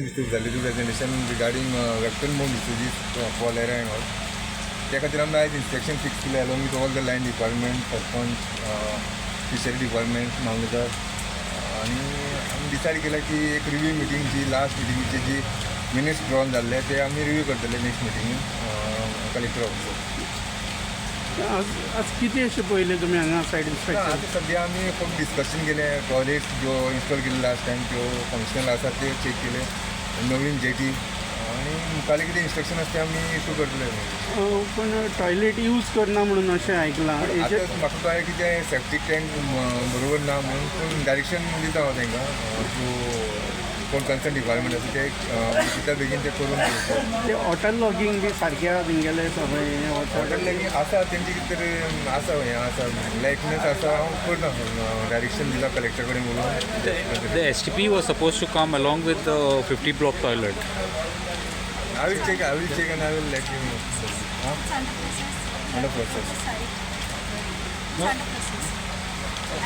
Mistakes झाली representation regarding vector mode diseases cholera and all त्या खातीर आमी आयज इन्स्पेक्शन फिक्स केलें along with all the land department sarpanch fishery department मामलेदार आनी आमी डिसायड केला की एक रिव्यू मिटींगची लास्ट मिटींगेचे जी मिनिट्स ड्रॉन जाल्ले ते आमी रिव्यू करतले नेक्स्ट मिटींगेन कलेक्टर ऑफिसार. आज किती असे पहिले तुम्ही हांगा सायड इन्स्पेक्शन? आतां सद्या आमी फक्त डिस्कशन केलें टॉयलेट ज्यो इन्स्टॉल केल्ले लास्ट टायम त्यो फंक्शनल आसा ते चॅक केले नवीन जेटी आनी मुखाल्ले कितें इन्स्ट्रक्शन आसा ते आमी इशू करतले. पण टॉयलेट यूज करना म्हणून अशें आयकलां. आतां म्हाका कळ्ळें की तें सेप्टीक टँक बरोबर ना म्हणून पूण डायरेक्शन दिता हांव तांकां कोण कन्सर्न डिपार्टमेंट आसा ते कित्या बेगीन ते करून ते हॉटेल लॉगींग बी सारकें तेंगेले सगळें हॉटेल लागीं आसा तेंचे कितें तरी आसा हें आसा लायकनेस आसा हांव करना डायरेक्शन दिला कलेक्टर कडेन उलोवन. The STP was supposed to come along with the 50 block toilet. I will check and I will let you know. Huh? It's under process. Under process. It's under process.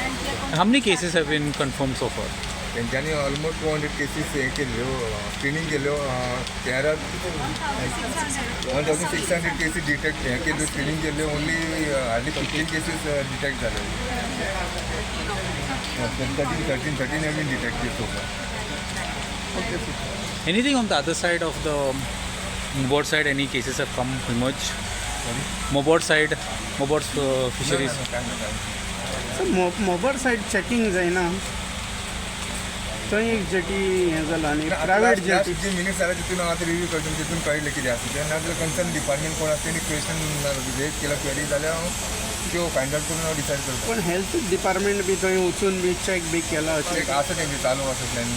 And we are going How many cases have been confirmed so far? तेंच्यांनी almost 200 cases हे केल्ल्यो screening केल्ल्यो 1600 cases detect हे केल्ल्यो screening केल्ल्यो only hardly 15 cases detect जाले. 13 have been detected so far. Anything on the other side of the Mobot side? Any cases have come emerge? Mobot side, Mobot's fisheries. मोबर said checking जायना थंय एक jetty हें जालां आनी private jetty. जे minutes जाले तितून हांव आतां रिव्यू करता तितून कळ्ळें कितें आसा तें नाजाल्यार कन्सर्न डिपार्टमेंट कोण आसा तेणी क्वेश्चन रेज केला क्वेरी जाल्यार हांव त्यो फायंड आउट करून हांव डिसायड करता. पण हेल्थ डिपार्टमेंट बी थंय वचून बी चॅक बी केला अशें? एक आसा तेंचे चालू आसा प्लॅन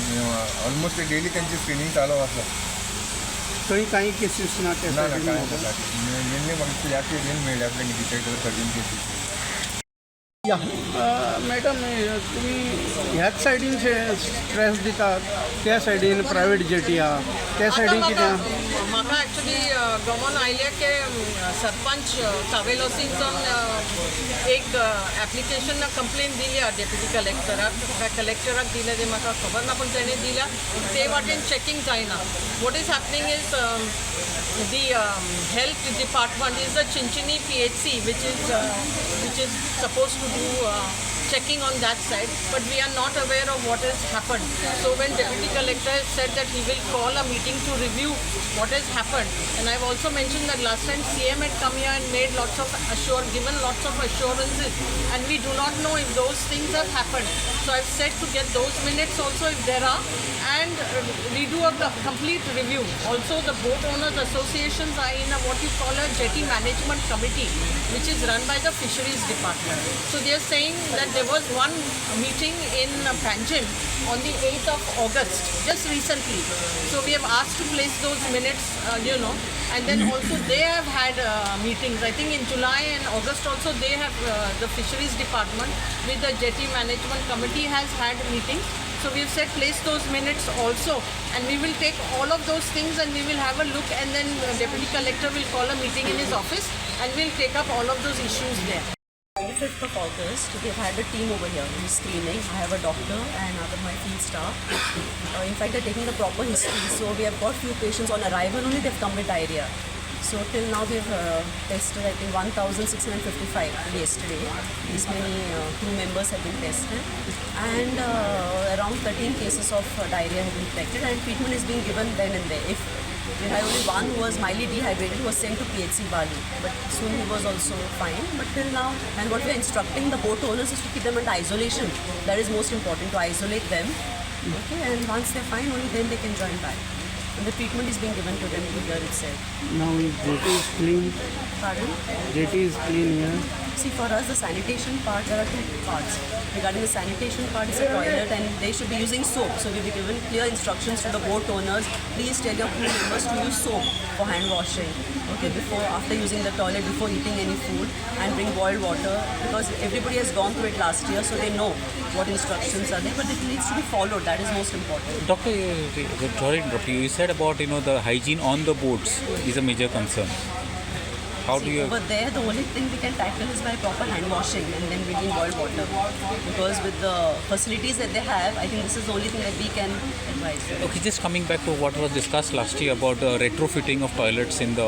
ऑलमोस्ट डेली तेंची स्क्रिनींग चालू आसा. थंय कांय केसीस ना ते ना सायडीन काय मोबायल. मेनली म्हाका ह्या एरियेन मेळ्ळ्या आपल्याक डिटेक्ट 13 केसीस. मॅडम तुमी ह्याच सायडीन स्ट्रेस दितात त्या सायडीन प्रायवेट जेटी आहा त्या सायडीन कितें आहा? म्हाका एक्चुली गमन आयले की सरपंच कावेलोसींचोन एक एप्लिकेशन कंप्लेन दिल्या डेप्युटी कलेक्टराक दिल्या ते म्हाका खबर ना पूण तेणें दिल्या ते वाटेन चॅकींग जायना. What is happening is the health department is the Chinchini PHC which is supposed to do checking on that side, but we are not aware of what has happened. So when Deputy Collector said that he will call a meeting to review what has happened, and I've also mentioned that last time CM had come here and made given lots of assurances, and we do not know if those things have happened. So I've said to get those minutes also if there are, and redo a complete review. Also the boat owners associations are in what you call a jetty management committee, which is run by the fisheries department. So they are saying that there was one meeting in Panjim on the 8th of August, just recently. So we have asked to place those minutes, and then also they have had meetings. I think in July and August also they have, the fisheries department with the jetty management committee has had meetings. So we have said place those minutes also, and we will take all of those things and we will have a look, and then Deputy Collector will call a meeting in his office and we'll take up all of those issues there. 25th of August, we have had a team over here who's screening. I have a doctor and other my field staff. In fact, they're taking the proper history. So we have got few patients on arrival only, they've come with diarrhea. So till now we've tested, I think, 1,655 yesterday. These many crew members have been tested. And around 13 cases of diarrhea have been detected, and treatment is being given then and there. If we had only one who was mildly dehydrated, who was sent to PHC Bali, but soon he was also fine. But till now, and what we are instructing the boat owners is to keep them under isolation. That is most important, to isolate them. Okay, and once they're fine, only then they can join back. And the treatment is being given to them here itself. Now jetty is clean. Pardon? Jetty is clean here. See, for us, the sanitation part, there are two parts. Regarding the sanitation part, it's a toilet and they should be using soap. So we've given clear instructions to the boat owners. Please tell your crew members to use soap for hand washing. Okay, after using the toilet, before eating any food, and bring boiled water, because everybody has gone through it last year, so they know what instructions are there, but it needs to be followed. That is most important. Doctor, sorry to interrupt you. You said about the hygiene on the boats is a major concern. How do See, you? over there, the only thing we can tackle is by proper hand washing and then drinking boiled water. Because with the facilities that they have, I think this is the only thing that we can advise. Okay, just coming back to what was discussed last year about the retrofitting of toilets in the.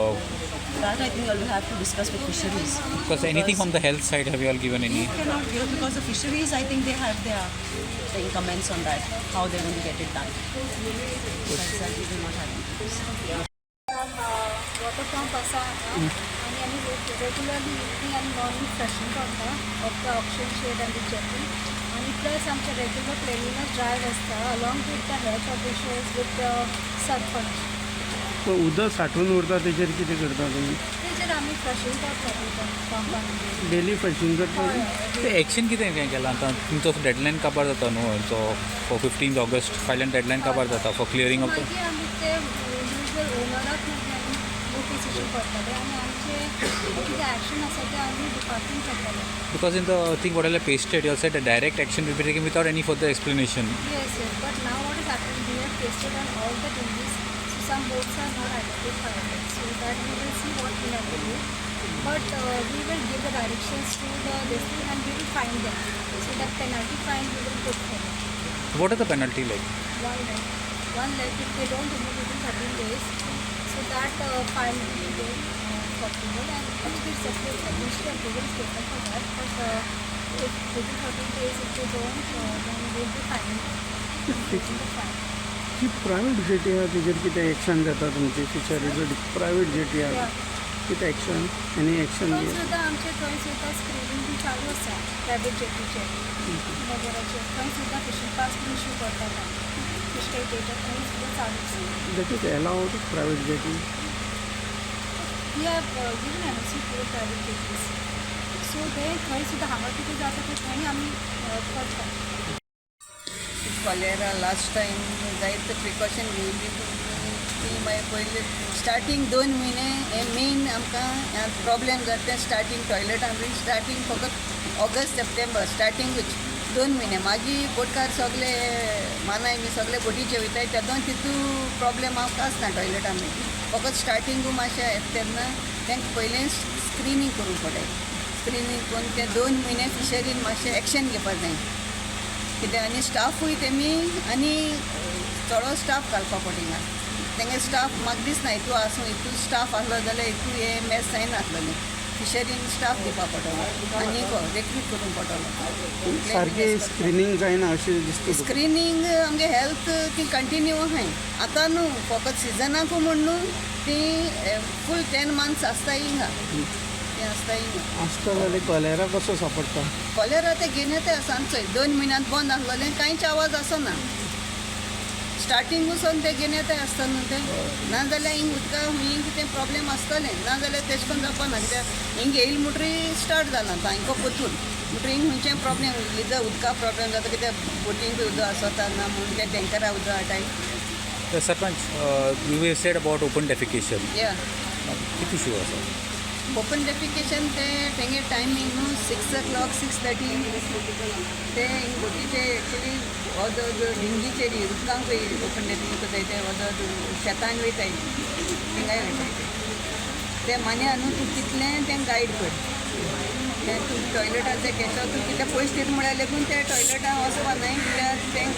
That I think I will have to discuss with fisheries. Because anything from the health side, have you all given any? We cannot give because the fisheries, I think they have their comments on that, how they're going to get it done. That's that we do not have any. Water pump असा आणि आम्ही regularly evening आणि morning freshen करता of the option shade आणि jetty आणि plus आमचे regular cleanliness drive असता along with the health officials with the sarpanch पण उदक साठवून उरता तेजेर कितें करता तुमी तेजेर आमी फ्रेशिंग करता पंपान डेली फ्रेशिंग करता ते एक्शन कितें हें केलां आतां तुमचो डेडलायन काबार जाता न्हू तो फॉर 15 ऑगस्ट फायल्यान डेडलायन काबार जाता फॉर क्लियरींग ऑफ द. मागीर आमी ते इंडिविज्युअल ओनराक मागीर आमी नोटिसेशन करतले आनी आमचे कितें एक्शन आसा ते आमी डिपार्टमेंट करतले. Because in the thing what I pasted, you said a direct action will be taken without any further explanation. Yes, but now what is happening, we have tested on all the dinghies, so some boats are not identified, so that we will see what we have to do. But we will give the directions to the district and we will find them. So that penalty fine we will put for them. What are the penalty like? One leg if they don't remove within 13 days, so that fine will be there for approval and actually separate administrative approval is taken for that. But if within 13 days if they don't, then we will be fining the fine. जी private jetty आहा तेजेर कितें action जाता तुमची fisheries private jetty आहा कितें action any action थंय सुद्दां आमचे थंय सुद्दां स्क्रिनींग बी चालू आसा प्रायवेट जेटीचे नगराचे थंय सुद्दां फिशींग पास बी इशू करतात फिश डेटा थंय सुद्दां चालू आसा. That is allowed private jetty we have given NOC for private jetties so ते थंय सुद्दां हांगा कितें जाता तें थंय आमी करता. कॉलेरा लास्ट टायम जायते प्रिकॉशन घेवली ती मागीर पयली स्टार्टींग 2 म्हयने हे मेन आमकां प्रॉब्लेम जाता तें स्टार्टींग टॉयलेटां बी स्टार्टींग फकत ऑगस्ट सप्टेंबर स्टार्टींगूच 2 म्हयने मागीर बोटकार सगळे मानाय बी सगळे बोटीचे वयताय तेदोन तितू प्रॉब्लेम आमकां आसना टॉयलेटां बी फकत स्टार्टींगू मातशें येता तेन्ना तांकां पयलें स्क्रिनींग करूंक पडटा स्क्रिनींग करून ते 2 म्हयने फिशरीन मातशें एक्शन घेवपाक जाय कित्याक आनी स्टाफूय तेमी आनी चडो स्टाफ घालपा पडिना तेंगे स्टाफ म्हाका दिसना हितू आसूं हितू स्टाफ आसलो जाल्यार हितू हे मॅच जायनासलें फिशरीन स्टाफ दिवपा पडटलो आनी रेक्रूट करूंक पडटलो सारकी स्क्रिनींग जायना अशें दिसता स्क्रिनींग आमगे हेल्थ ती कंटिन्यू आहाय आतां न्हू फकत सिजनाकू म्हण न्हू ती फूल 10 मंथ्स आसताय हिंगा ती आसताय हिंगा आसता जाल्यार कॉलेरा कसो सापडटा कॉलेरा ते घेवन येता सांजचो 2 म्हयन्यांत बंद आसलेलें कांयच आवाज आसना स्टार्टींगूसून ते घेवन येताय आसता न्हू ते नाजाल्यार हिंग उदका हिंग कितें प्रॉब्लेम आसतलें नाजाल्यार तेशें करून जावपाना कित्याक हिंग येयले म्हणटरी स्टार्ट जाला आतां हिंगा पोतून म्हणटरी हिंग खंयचें प्रॉब्लेम उदका उदका प्रॉब्लेम जाता कित्याक बोटींग बी उदक आसता ना म्हणून ते टँकरा उदक हाडटाय The Sarpanch, you said about open defecation. या किती इशू आसा ओपन डेफिकेशन ते तेंगे टायमींग न्हू 6 o'clock 6:30 ते हिंग बोटीचे एक्चुली वदोद डिंगीचेर उदकांक ओपन डेफिकेशन कोताय ते वदोद शेतान वयताय थिंगाय वयताय ते मान्या न्हू तूं कितलें तें गायड कर ते तूं टॉयलेटान ते घेता तूं कितले पयशे दिता म्हळ्यार लेगून ते टॉयलेटान वचपा न्हय कित्याक तेंक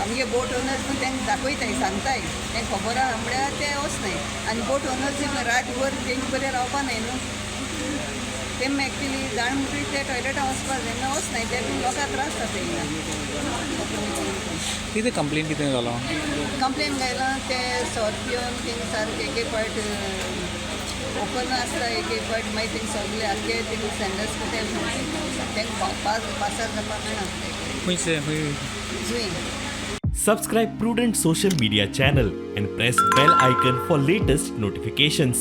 आमगे बोट ओनर्स पण तेंक दाखयताय सांगताय तेंक खबर आहा म्हळ्यार ते वचनाय आनी बोट ओनर्स रातभर तेंचे बरें रावपा न्हय न्हू तेम एक्चुली जाण म्हणटरी ते टॉयलेटान वचपा जायना वचनाय तेतून लोकांक त्रास जाता हिंगा कितें कंप्लेन कितें जालो कंप्लेन घायला ते स्कॉर्पियन थिंग सारके एक पाट ओपन आसता एक पाट मागीर थिंग सगळे आख्खे थिंग सँडर्स कोताय तेंक पासार जावपा मेळना खंयचे खंय जुंय Subscribe Prudent social media channel and press bell icon for latest notifications.